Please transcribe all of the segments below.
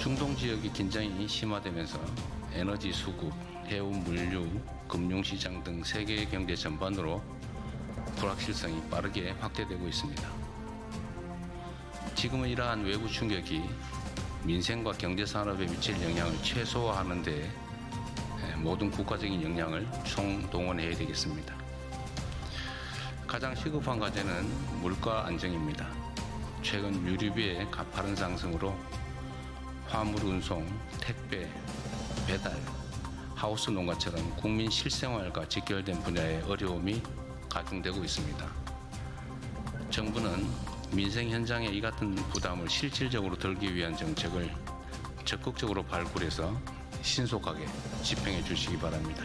중동 지역의 긴장이 심화되면서 에너지 수급, 해운 물류, 금융시장 등 세계 경제 전반으로 불확실성이 빠르게 확대되고 있습니다. 지금은 이러한 외부 충격이 민생과 경제산업에 미칠 영향을 최소화하는 데 모든 국가적인 역량을 총동원해야 되겠습니다. 가장 시급한 과제는 물가 안정입니다. 최근 유류비의 가파른 상승으로 화물 운송, 택배, 배달, 하우스 농가처럼 국민 실생활과 직결된 분야의 어려움이 가중되고 있습니다. 정부는 민생 현장의 이 같은 부담을 실질적으로 덜기 위한 정책을 적극적으로 발굴해서 신속하게 집행해 주시기 바랍니다.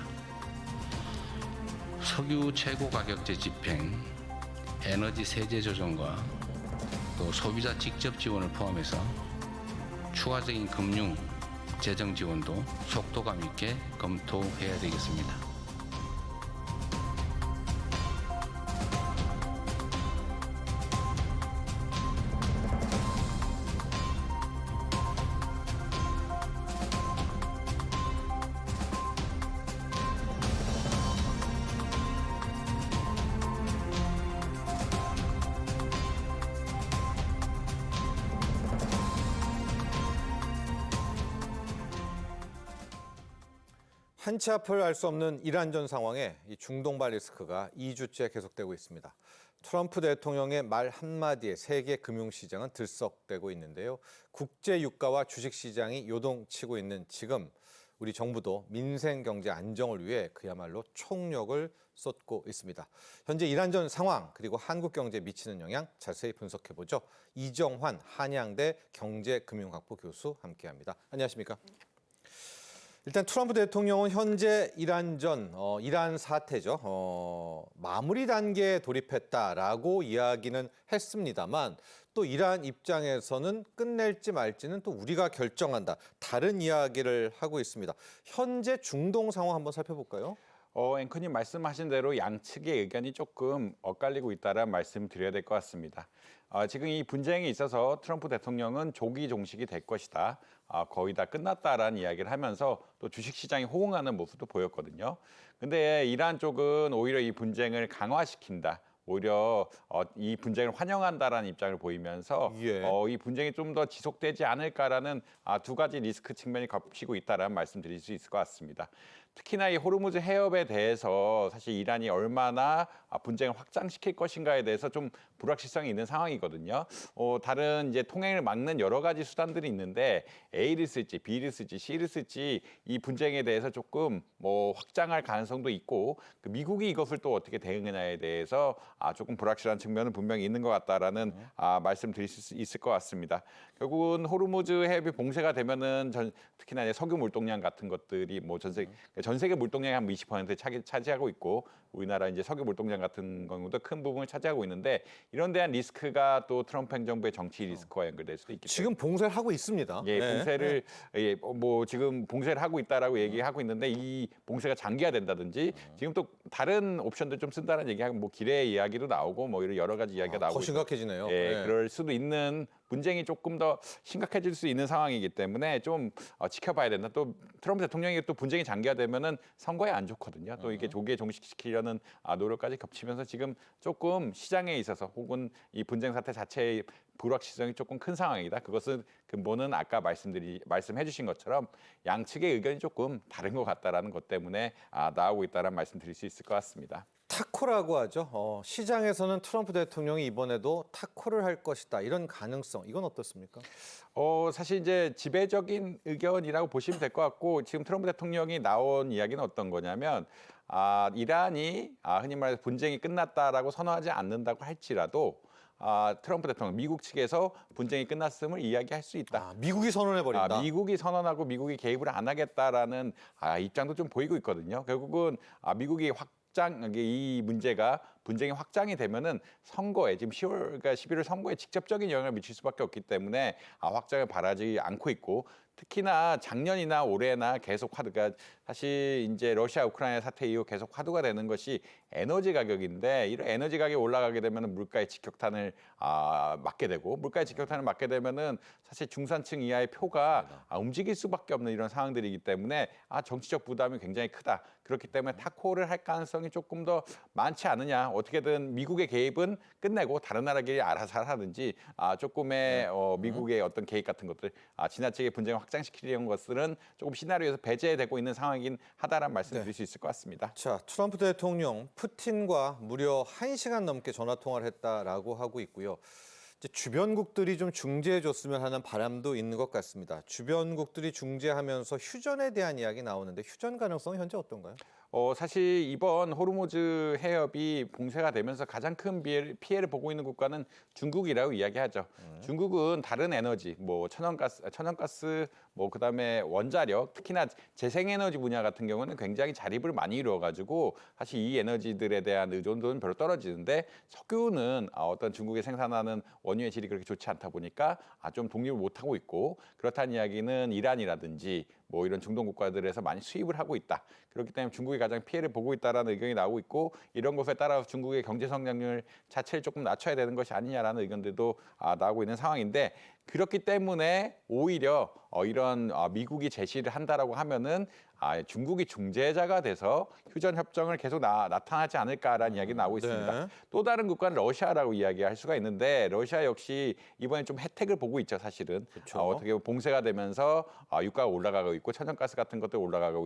석유 최고 가격제 집행, 에너지 세제 조정과 또 소비자 직접 지원을 포함해서 추가적인 금융, 재정 지원도 속도감 있게 검토해야 되겠습니다. 한치 앞을 알 수 없는 이란전 상황에 이 중동발 리스크가 2주째 계속되고 있습니다. 트럼프 대통령의 말 한마디에 세계 금융시장은 들썩대고 있는데요. 국제 유가와 주식시장이 요동치고 있는 지금 우리 정부도 민생 경제 안정을 위해 그야말로 총력을 쏟고 있습니다. 현재 이란전 상황 그리고 한국 경제에 미치는 영향 자세히 분석해보죠. 이정환 한양대 경제금융학부 교수 함께합니다. 안녕하십니까? 일단 트럼프 대통령은 현재 이란 사태죠. 마무리 단계에 돌입했다라고 이야기는 했습니다만 또 이란 입장에서는 끝낼지 말지는 또 우리가 결정한다. 다른 이야기를 하고 있습니다. 현재 중동 상황 한번 살펴볼까요? 앵커님 말씀하신 대로 양측의 의견이 조금 엇갈리고 있다는 말씀 드려야 될 것 같습니다. 지금 이 분쟁에 있어서 트럼프 대통령은 조기 종식이 될 것이다. 거의 다 끝났다라는 이야기를 하면서 또 주식시장이 호응하는 모습도 보였거든요. 근데 이란 쪽은 오히려 이 분쟁을 강화시킨다. 오히려 이 분쟁을 환영한다라는 입장을 보이면서 이 분쟁이 좀 더 지속되지 않을까라는 두 가지 리스크 측면이 겹치고 있다라는 말씀 드릴 수 있을 것 같습니다. 특히나 이 호르무즈 해협에 대해서 사실 이란이 얼마나 분쟁을 확장시킬 것인가에 대해서 좀 불확실성이 있는 상황이거든요. 다른 이제 통행을 막는 여러 가지 수단들이 있는데 A를 쓸지 B를 쓸지 C를 쓸지 이 분쟁에 대해서 조금 확장할 가능성도 있고 미국이 이것을 또 어떻게 대응하냐에 대해서 조금 불확실한 측면은 분명히 있는 것 같다라는 말씀 드릴 수 있을 것 같습니다. 결국은 호르무즈 해협이 봉쇄가 되면은 특히나 이제 석유 물동량 같은 것들이 전 세계 물동량의 한 20% 차지하고 있고 우리나라 이제 석유 물동량 같은 경우도 큰 부분을 차지하고 있는데 이런 데한 리스크가 또 트럼프 행정부의 정치 리스크와 연결될 수도 있기 때문에 지금 봉쇄를 하고 있습니다. 봉쇄를 지금 봉쇄를 하고 있다라고 얘기하고 있는데 이 봉쇄가 장기화된다든지 지금 또 다른 옵션들 좀 쓴다는 얘기하고 기뢰 이야기도 나오고 이런 여러 가지 이야기가 나오고 더 심각해지네요. 그럴 수도 있는 분쟁이 조금 더 심각해질 수 있는 상황이기 때문에 좀 지켜봐야 된다. 또 트럼프 대통령이 또 분쟁이 장기화되면은 선거에 안 좋거든요. 또 이게 조기에 종식시키려는 노력까지 겹치면서 지금 조금 시장에 있어서 혹은 이 분쟁 사태 자체의 불확실성이 조금 큰 상황이다. 그것은 근본은 아까 말씀해 주신 것처럼 양측의 의견이 조금 다른 것 같다라는 것 때문에 나오고 있다는 말씀 드릴 수 있을 것 같습니다. 타코라고 하죠. 시장에서는 트럼프 대통령이 이번에도 타코를 할 것이다. 이런 가능성, 이건 어떻습니까? 사실 이제 지배적인 의견이라고 보시면 될 것 같고 지금 트럼프 대통령이 나온 이야기는 어떤 거냐면 이란이 흔히 말해서 분쟁이 끝났다라고 선언하지 않는다고 할지라도 트럼프 대통령, 미국 측에서 분쟁이 끝났음을 이야기할 수 있다. 미국이 선언해버린다. 미국이 선언하고 미국이 개입을 안 하겠다라는 입장도 좀 보이고 있거든요. 결국은 미국이 이 문제가 분쟁이 확장이 되면은 선거에 지금 11월 선거에 직접적인 영향을 미칠 수밖에 없기 때문에 확장을 바라지 않고 있고 특히나 작년이나 올해나 계속 화두가 사실 이제 러시아 우크라이나 사태 이후 계속 화두가 되는 것이 에너지 가격인데 이런 에너지 가격이 올라가게 되면 물가의 직격탄을 맞게 되고 물가의 직격탄을 맞게 되면은 사실 중산층 이하의 표가 움직일 수밖에 없는 이런 상황들이기 때문에 정치적 부담이 굉장히 크다. 그렇기 때문에 타코를 할 가능성이 조금 더 많지 않느냐. 어떻게든 미국의 개입은 끝내고 다른 나라끼리 알아서 하든지 조금의 미국의 어떤 개입 같은 것들 지나치게 분쟁을 확장시키려는 것들은 조금 시나리오에서 배제되고 있는 상황이긴 하다라는 말씀드릴 수 있을 것 같습니다. 자, 트럼프 대통령 푸틴과 무려 1시간 넘게 전화 통화를 했다라고 하고 있고요. 이제 주변국들이 좀 중재해줬으면 하는 바람도 있는 것 같습니다. 주변국들이 중재하면서 휴전에 대한 이야기 나오는데 휴전 가능성은 현재 어떤가요? 사실 이번 호르무즈 해협이 봉쇄가 되면서 가장 큰 피해를 보고 있는 국가는 중국이라고 이야기하죠. 중국은 다른 에너지, 뭐 천연가스, 뭐 그다음에 원자력, 특히나 재생에너지 분야 같은 경우는 굉장히 자립을 많이 이루어가지고 사실 이 에너지들에 대한 의존도는 별로 떨어지는데 석유는 어떤 중국이 생산하는 원유의 질이 그렇게 좋지 않다 보니까 좀 독립을 못하고 있고 그렇다는 이야기는 이란이라든지 뭐 이런 중동 국가들에서 많이 수입을 하고 있다. 그렇기 때문에 중국이 가장 피해를 보고 있다라는 의견이 나오고 있고 이런 것에 따라 중국의 경제 성장률 자체를 조금 낮춰야 되는 것이 아니냐라는 의견들도 나오고 있는 상황인데 그렇기 때문에 오히려 이런 미국이 제시를 한다라고 하면은 중국이 중재자가 돼서 휴전 협정을 계속 나타나지 않을까라는 이야기 나오고 있습니다. 네. 또 다른 국가는 러시아라고 이야기할 수가 있는데 러시아 역시 이번에 좀 혜택을 보고 있죠, 사실은. 그렇죠. 어떻게 보면 봉쇄가 되면서 유가가 올라가고 있고 천연가스 같은 것들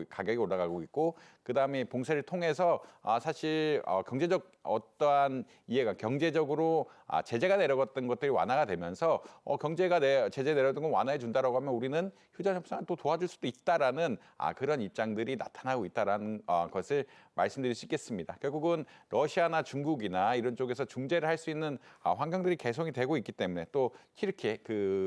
가격이 올라가고 있고 그다음에 봉쇄를 통해서 사실 경제적 어떠한 이해가 경제적으로 제재가 내려갔던 것들이 완화가 되면서 제재 내려던 건 완화해 준다라고 하면 우리는 휴전 협상을 또 도와줄 수도 있다라는 그런 입장들이 나타나고 있다라는 것을 말씀드릴 수 있겠습니다. 결국은 러시아나 중국이나 이런 쪽에서 중재를 할 수 있는 환경들이 개성이 되고 있기 때문에 또 튀르키예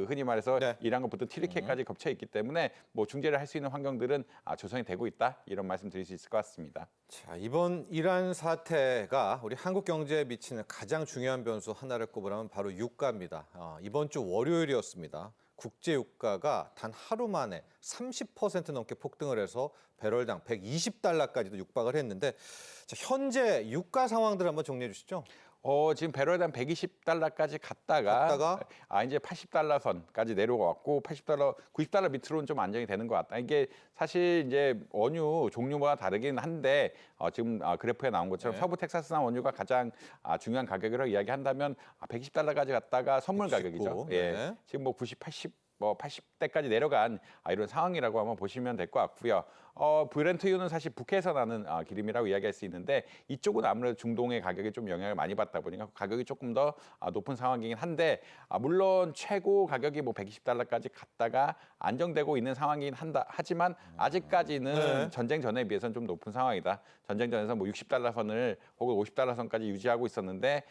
흔히 말해서 네. 이란과부터 튀르키예까지 겹쳐 있기 때문에 뭐 중재를 할 수 있는 환경들은 조성이 되고 있다 이런 말씀 드릴 수 있을 것 같습니다. 자, 이번 이란 사태가 우리 한국 경제에 미치는 가장 중요한 변수 하나를 꼽으라면 바로 유가입니다. 이번 주 월요일이었습니다. 국제 유가가 단 하루 만에 30% 넘게 폭등을 해서 배럴당 120달러까지도 육박을 했는데 자, 현재 유가 상황들 한번 정리해 주시죠. 지금 배럴당 120달러까지 갔다가 이제 80달러 선까지 내려왔고 90달러 밑으로는 좀 안정이 되는 것 같다. 이게 사실 이제 원유 종류마다 다르긴 한데 지금 그래프에 나온 것처럼 네. 서부 텍사스산 원유가 가장 중요한 가격이라고 이야기한다면 120달러까지 갔다가 선물 99, 가격이죠. 네. 예. 지금 뭐 90, 80 80대까지 내려간 이런 상황이라고 한번 보시면 될 것 같고요. 브렌트유는 사실 북해에서 나는 기름이라고 이야기할 수 있는데 이쪽은 아무래도 중동의 가격이 좀 영향을 많이 받다 보니까 가격이 조금 더 높은 상황이긴 한데 물론 최고 가격이 뭐 120달러까지 갔다가 안정되고 있는 상황이긴 하지만 아직까지는 네. 전쟁 전에 비해서는 좀 높은 상황이다. 전쟁 전에서 뭐 60달러 선을 혹은 50달러 선까지 유지하고 있었는데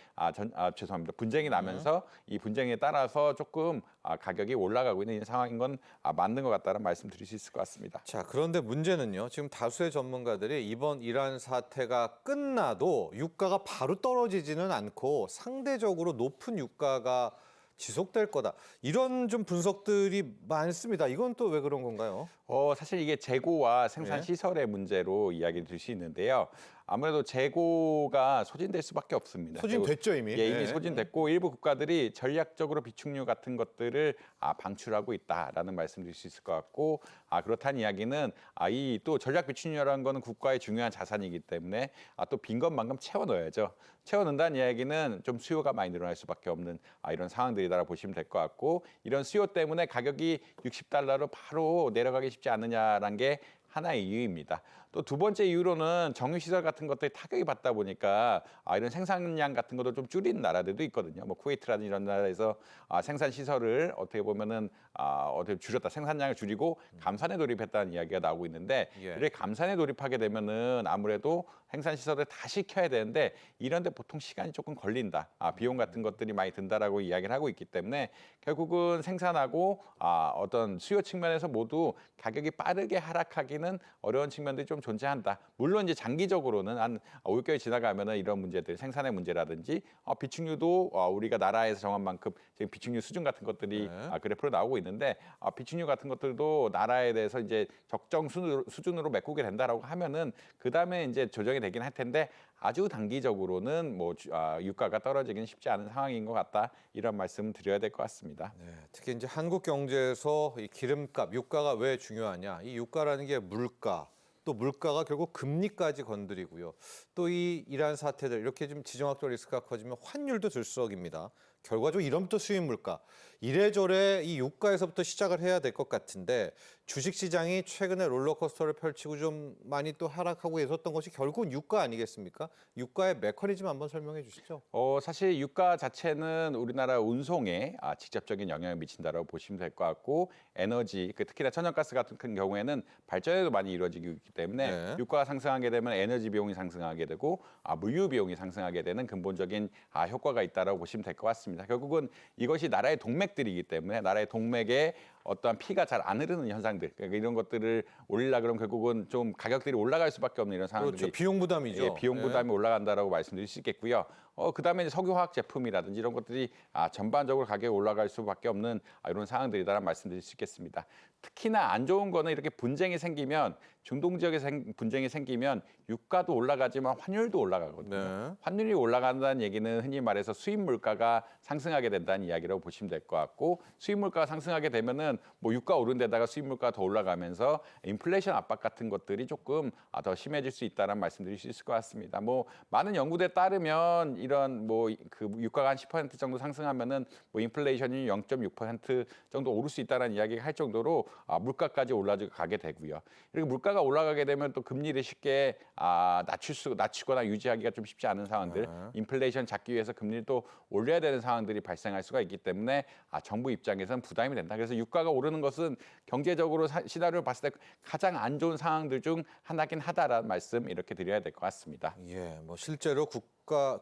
죄송합니다. 분쟁이 나면서 이 분쟁에 따라서 조금 가격이 올라가고 있는 상황인 건 맞는 것 같다는 말씀 드릴 수 있을 것 같습니다. 자, 그런데 문제는요. 지금 다수의 전문가들이 이번 이란 사태가 끝나도 유가가 바로 떨어지지는 않고 상대적으로 높은 유가가 지속될 거다. 이런 좀 분석들이 많습니다. 이건 또 왜 그런 건가요? 사실 이게 재고와 생산 네. 시설의 문제로 이야기를 드릴 수 있는데요. 아무래도 재고가 소진될 수밖에 없습니다. 소진됐죠, 이미. 예, 이미 네. 소진됐고 일부 국가들이 전략적으로 비축류 같은 것들을 방출하고 있다라는 말씀드릴 수 있을 것 같고 그렇다는 이야기는 이 또 전략 비축류라는 거는 국가의 중요한 자산이기 때문에 또 빈 것만큼 채워 넣어야죠. 채워 넣는다는 이야기는 좀 수요가 많이 늘어날 수밖에 없는 이런 상황들이다라 보시면 될 것 같고 이런 수요 때문에 가격이 60달러로 바로 내려가기 쉽지 않느냐라는 게 하나의 이유입니다. 또 두 번째 이유로는 정유시설 같은 것들이 타격이 받다 보니까 이런 생산량 같은 것도 좀 줄이는 나라들도 있거든요. 뭐 쿠웨이트라든지 이런 나라에서 생산 시설을 어떻게 보면은 어떻게 줄였다, 생산량을 줄이고 감산에 돌입했다는 이야기가 나오고 있는데 예. 이렇게 감산에 돌입하게 되면은 아무래도 생산 시설을 다시 켜야 되는데 이런데 보통 시간이 조금 걸린다. 비용 같은 것들이 많이 든다라고 이야기를 하고 있기 때문에 결국은 생산하고 어떤 수요 측면에서 모두 가격이 빠르게 하락하기는 어려운 측면들이 좀 존재한다. 물론 이제 장기적으로는 한 5개월 지나가면은 이런 문제들, 생산의 문제라든지 비축류도 우리가 나라에서 정한 만큼 지금 비축류 수준 같은 것들이 그래프로 나오고 있는데 비축류 같은 것들도 나라에 대해서 이제 적정 수준으로 메꾸게 된다라고 하면은 그 다음에 이제 조정이 되긴 할 텐데 아주 단기적으로는 뭐 유가가 떨어지기는 쉽지 않은 상황인 것 같다 이런 말씀 드려야 될 것 같습니다. 네, 특히 이제 한국 경제에서 이 기름값, 유가가 왜 중요하냐? 이 유가라는 게 물가, 또 물가가 결국 금리까지 건드리고요. 또 이 이란 사태들 이렇게 좀 지정학적 리스크가 커지면 환율도 들썩입니다. 결과적으로 이러면 또 수입 물가. 이래저래 이 유가에서부터 시작을 해야 될 것 같은데 주식시장이 최근에 롤러코스터를 펼치고 좀 많이 또 하락하고 있었던 것이 결국은 유가 아니겠습니까? 유가의 메커니즘 한번 설명해 주시죠. 사실 유가 자체는 우리나라 운송에 직접적인 영향을 미친다고 보시면 될 것 같고 에너지, 특히나 천연가스 같은 경우에는 발전에도 많이 이루어지고 있기 때문에 네. 유가가 상승하게 되면 에너지 비용이 상승하게 되고 물류 비용이 상승하게 되는 근본적인 효과가 있다고 보시면 될 것 같습니다. 결국은 이것이 나라의 동맥들이기 때문에 나라의 동맥에 어떠한 피가 잘 안 흐르는 현상들, 그러니까 이런 것들을 올리려 그러면 결국은 좀 가격들이 올라갈 수밖에 없는 이런 상황들이 그렇죠. 비용 부담이죠. 예, 비용 부담이 올라간다라고 말씀드릴 수 있겠고요. 그다음에 이제 석유화학 제품이라든지 이런 것들이 전반적으로 가격이 올라갈 수밖에 없는 이런 상황들이다라는 말씀드릴 수 있겠습니다. 특히나 안 좋은 거는 이렇게 분쟁이 생기면 중동 지역에 분쟁이 생기면 유가도 올라가지만 환율도 올라가거든요. 네. 환율이 올라간다는 얘기는 흔히 말해서 수입 물가가 상승하게 된다는 이야기라고 보시면 될 것 같고 수입 물가가 상승하게 되면은 뭐 유가 오른 데다가 수입 물가가 더 올라가면서 인플레이션 압박 같은 것들이 조금 더 심해질 수 있다는 말씀드릴 수 있을 것 같습니다. 뭐 많은 연구들에 따르면 이런 뭐 그 유가가 한 10% 정도 상승하면은 뭐 인플레이션이 0.6% 정도 오를 수 있다는 이야기가 할 정도로 물가까지 올라가게 되고요. 그리고 물가가 올라가게 되면 또 금리를 쉽게 낮추거나 유지하기가 좀 쉽지 않은 상황들, 인플레이션 잡기 위해서 금리를 또 올려야 되는 상황들이 발생할 수가 있기 때문에 정부 입장에서는 부담이 된다. 그래서 유가가 오르는 것은 경제적으로 시나리오를 봤을 때 가장 안 좋은 상황들 중 하나긴 하다라는 말씀 이렇게 드려야 될 것 같습니다. 예, 뭐 실제로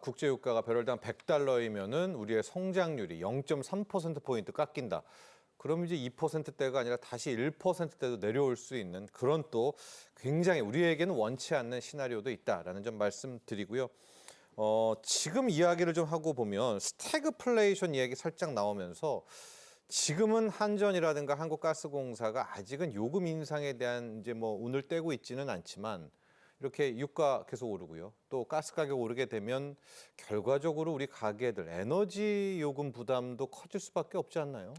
국제 유가가 배럴당 100달러이면은 우리의 성장률이 0.3%포인트 깎인다. 그럼 이제 2%대가 아니라 다시 1%대도 내려올 수 있는 그런 또 굉장히 우리에게는 원치 않는 시나리오도 있다라는 점 말씀드리고요. 지금 이야기를 좀 하고 보면 스태그플레이션 이야기 살짝 나오면서 지금은 한전이라든가 한국가스공사가 아직은 요금 인상에 대한 이제 뭐 운을 떼고 있지는 않지만 이렇게 유가 계속 오르고요. 또 가스 가격 오르게 되면 결과적으로 우리 가게들 에너지 요금 부담도 커질 수밖에 없지 않나요?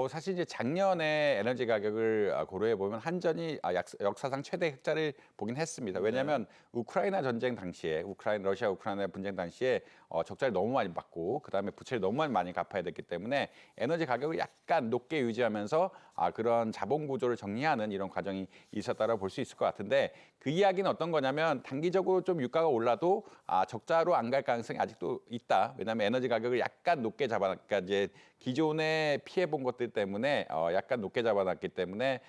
사실 이제 작년에 에너지 가격을 고려해 보면 한전이 역사상 최대 흑자를 보긴 했습니다. 왜냐하면 우크라이나 전쟁 당시에 러시아 우크라이나 분쟁 당시에 적자를 너무 많이 받고 그다음에 부채를 너무 많이 갚아야 됐기 때문에 에너지 가격을 약간 높게 유지하면서 그런 자본 구조를 정리하는 이런 과정이 있었다고 볼 수 있을 것 같은데 그 이야기는 어떤 거냐면 단기적으로 좀 유가가 올라도 적자로 안 갈 가능성이 아직도 있다. 왜냐하면 에너지 가격을 약간 높게 잡아놨으니까 이제 기존에 피해본 것들 때문에 약간 높게 잡아놨기 때문에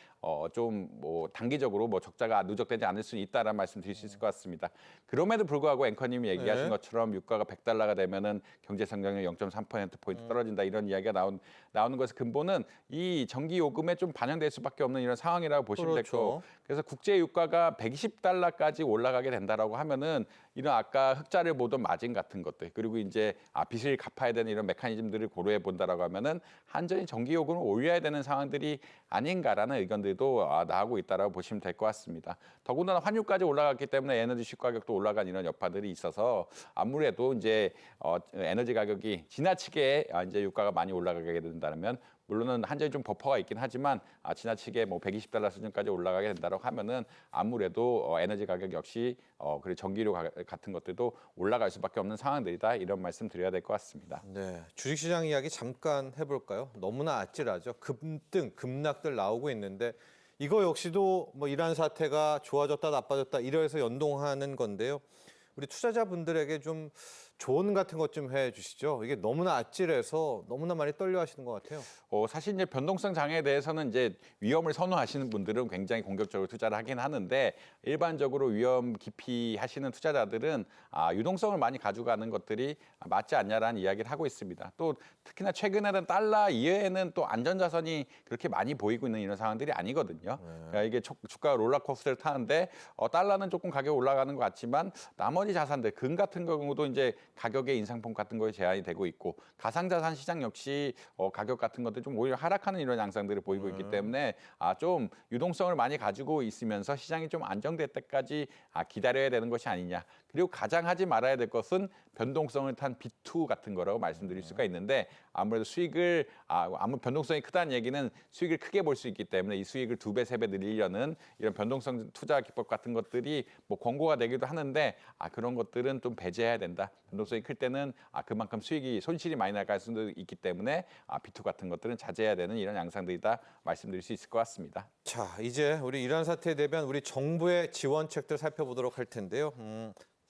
좀 뭐 단기적으로 뭐 적자가 누적되지 않을 수 있다라는 말씀 드릴 수 있을 것 같습니다. 그럼에도 불구하고 앵커님이 얘기하신 것처럼 유가가 100달러가 되면은 경제 성장률 0.3%포인트 떨어진다 이런 이야기가 나오는 것의 근본은 이 전기 요금에 좀 반영될 수밖에 없는 이런 상황이라고 보시면 될 거고 그래서 국제 유가가 120달러까지 올라가게 된다라고 하면은 이런 아까 흑자를 보던 마진 같은 것들 그리고 이제 빚을 갚아야 되는 이런 메커니즘들을 고려해 본다라고 하면은 한전이 전기 요금을 올려야 되는 상황들이 아닌가라는 의견들도 나오고 있다라고 보시면 될 것 같습니다. 더군다나 환율까지 올라갔기 때문에 에너지 식 가격도 올라간 이런 여파들이 있어서 아무래도 이제 에너지 가격이 지나치게 이제 유가가 많이 올라가게 된다면 물론은 한전이 좀 버퍼가 있긴 하지만 지나치게 뭐 120달러 수준까지 올라가게 된다고 하면은 아무래도 에너지 가격 역시 그리고 전기료 같은 것들도 올라갈 수밖에 없는 상황들이다 이런 말씀 드려야 될 것 같습니다. 네, 주식시장 이야기 잠깐 해볼까요? 너무나 아찔하죠. 급등, 급락들 나오고 있는데 이거 역시도 뭐 이란 사태가 좋아졌다 나빠졌다 이래서 연동하는 건데요. 우리 투자자분들에게 좀 조언 같은 것 좀 해주시죠. 이게 너무나 아찔해서 너무나 많이 떨려하시는 것 같아요. 사실 이제 변동성 장애에 대해서는 이제 위험을 선호하시는 분들은 굉장히 공격적으로 투자를 하긴 하는데 일반적으로 위험 기피 하시는 투자자들은 유동성을 많이 가져가는 것들이 맞지 않냐라는 이야기를 하고 있습니다. 또 특히나 최근에는 달러 이외에는 또 안전자산이 그렇게 많이 보이고 있는 이런 상황들이 아니거든요. 그러니까 이게 주가 롤러코스터를 타는데 달러는 조금 가격이 올라가는 것 같지만 나머지 자산들 금 같은 경우도 이제 가격의 인상폭 같은 거에 제한이 되고 있고 가상자산 시장 역시 가격 같은 것들 좀 오히려 하락하는 이런 양상들을 보이고 있기 때문에 좀 유동성을 많이 가지고 있으면서 시장이 좀 안정될 때까지 기다려야 되는 것이 아니냐. 그리고 가장 하지 말아야 될 것은 변동성을 탄 B2 같은 거라고 말씀드릴 수가 있는데 아무래도 수익을 아무 변동성이 크다는 얘기는 수익을 크게 볼 수 있기 때문에 이 수익을 2배, 3배 늘리려는 이런 변동성 투자 기법 같은 것들이 뭐 권고가 되기도 하는데 그런 것들은 좀 배제해야 된다. 변동성이 클 때는 그만큼 손실이 많이 날 가능성도 있기 때문에 B2 같은 것들은 자제해야 되는 이런 양상들이다 말씀드릴 수 있을 것 같습니다. 자, 이제 우리 이러한 사태에 대비한 우리 정부의 지원책들 살펴보도록 할 텐데요.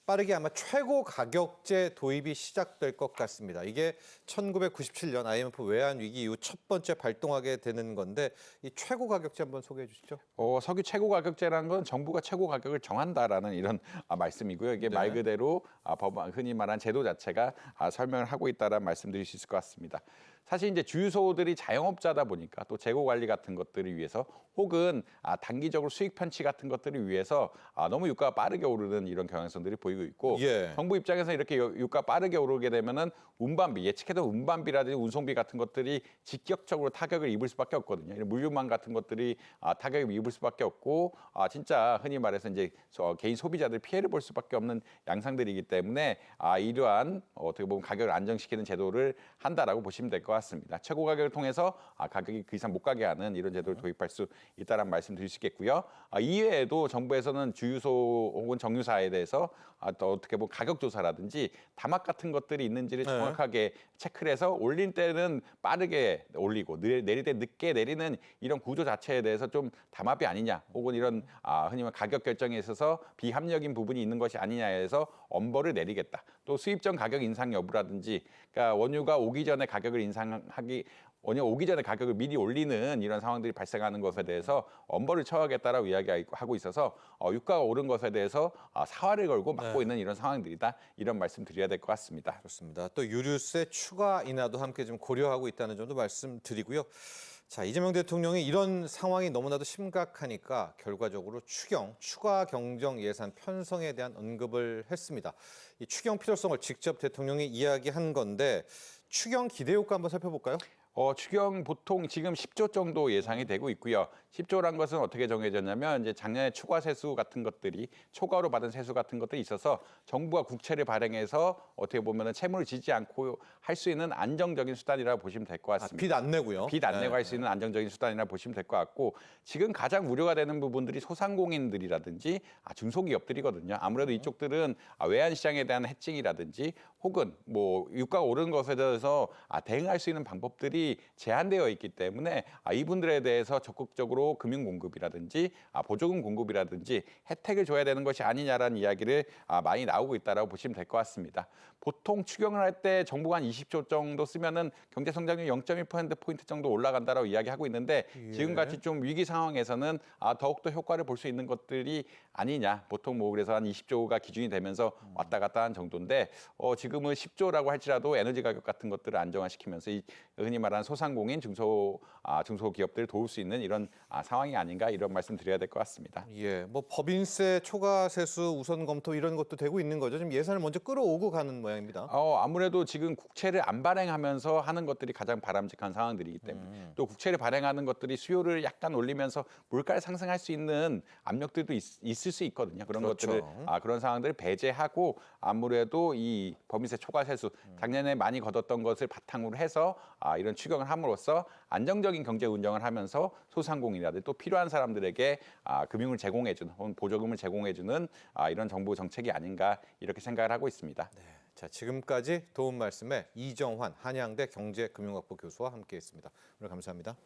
빠르게 아마 최고 가격제 도입이 시작될 것 같습니다. 이게 1997년 IMF 외환 위기 이후 첫 번째 발동하게 되는 건데 이 최고 가격제 한번 소개해 주시죠. 석유 최고 가격제라는 건 정부가 최고 가격을 정한다라는 이런 말씀이고요. 이게 네. 말 그대로 흔히 말한 제도 자체가 설명을 하고 있다라는 말씀드릴 수 있을 것 같습니다. 사실 이제 주유소들이 자영업자다 보니까 또 재고 관리 같은 것들을 위해서 혹은 단기적으로 수익 편취 같은 것들을 위해서 너무 유가가 빠르게 오르는 이런 경향성들이 보이고 있고 예. 정부 입장에서 이렇게 유가 빠르게 오르게 되면은 운반비 예측해도 운반비라든지 운송비 같은 것들이 직접적으로 타격을 입을 수밖에 없거든요. 이런 물류망 같은 것들이 타격을 입을 수밖에 없고 진짜 흔히 말해서 이제 개인 소비자들 피해를 볼 수밖에 없는 양상들이기 때문에 이러한 어떻게 보면 가격을 안정시키는 제도를 한다라고 보시면 될 것 같습니다. 최고 가격을 통해서 가격이 그 이상 못 가게 하는 이런 제도를 도입할 수 있다는 말씀 드릴 수 있겠고요. 이외에도 정부에서는 주유소 혹은 정유사에 대해서 또 어떻게 보면 가격 조사라든지 담합 같은 것들이 있는지를 정확하게 체크를 해서 올릴 때는 빠르게 올리고 내릴 때 늦게 내리는 이런 구조 자체에 대해서 좀 담합이 아니냐 혹은 이런 흔히 말 가격 결정에 있어서 비합리적인 부분이 있는 것이 아니냐에 서 엄벌을 내리겠다. 또 수입 전 가격 인상 여부라든지 그러니까 원유가 오기 전에 가격을 원유 오기 전에 가격을 미리 올리는 이런 상황들이 발생하는 것에 대해서 엄벌을 처하겠다라고 이야기하고 있어서 유가가 오른 것에 대해서 사활을 걸고 막고 있는 이런 상황들이다. 이런 말씀 드려야 될 것 같습니다. 그렇습니다. 또 유류세 추가 인하도 함께 좀 고려하고 있다는 점도 말씀드리고요. 자, 이재명 대통령이 이런 상황이 너무나도 심각하니까 결과적으로 추가 경정 예산 편성에 대한 언급을 했습니다. 이 추경 필요성을 직접 대통령이 이야기한 건데 추경 기대 효과 한번 살펴볼까요? 추경 보통 지금 10조 정도 예상이 되고 있고요. 10조란 것은 어떻게 정해졌냐면 이제 작년에 초과 세수 같은 것들이 초과로 받은 세수 같은 것들이 있어서 정부가 국채를 발행해서 어떻게 보면은 채무를 지지 않고 할 수 있는 안정적인 수단이라고 보시면 될 것 같습니다. 빚 안 내고요. 빚 안 내고 할 수 있는 안정적인 수단이라고 보시면 될 것 같고 지금 가장 우려가 되는 부분들이 소상공인들이라든지 중소기업들이거든요. 아무래도 이쪽들은 외환 시장에 대한 해칭이라든지 혹은 뭐 유가가 오르는 것에 대해서 대응할 수 있는 방법들이 제한되어 있기 때문에 이분들에 대해서 적극적으로 금융 공급이라든지 보조금 공급이라든지 혜택을 줘야 되는 것이 아니냐라는 이야기를 많이 나오고 있다라고 보시면 될 것 같습니다. 보통 추경을 할 때 정부가 한 20조 정도 쓰면은 경제 성장률 0.1%포인트 정도 올라간다라고 이야기하고 있는데 지금같이 좀 위기 상황에서는 더욱더 효과를 볼 수 있는 것들이 아니냐. 보통 뭐 그래서 한 20조가 기준이 되면서 왔다 갔다 한 정도인데 지금은 10조라고 할지라도 에너지 가격 같은 것들을 안정화시키면서 흔히 말하는 소상공인 중소기업들을 도울 수 있는 이런 상황이 아닌가 이런 말씀 드려야 될 것 같습니다. 예, 뭐 법인세 초과 세수 우선 검토 이런 것도 되고 있는 거죠. 지금 예산을 먼저 끌어오고 가는 모양입니다. 아무래도 지금 국채를 안 발행하면서 하는 것들이 가장 바람직한 상황들이기 때문에 또 국채를 발행하는 것들이 수요를 약간 올리면서 물가를 상승할 수 있는 압력들도 있을 수 있거든요. 그런 그렇죠. 것들을 그런 상황들을 배제하고 아무래도 이 법인세 초과 세수 작년에 많이 걷었던 것을 바탕으로 해서 이런 추경을 함으로써 안정적인 경제 운영을 하면서 소상공인이라든지 또 필요한 사람들에게 금융을 제공해주는 혹은 보조금을 제공해주는 이런 정부 정책이 아닌가 이렇게 생각을 하고 있습니다. 네, 자, 지금까지 도움 말씀에 이정환 한양대 경제금융학부 교수와 함께했습니다. 오늘 감사합니다.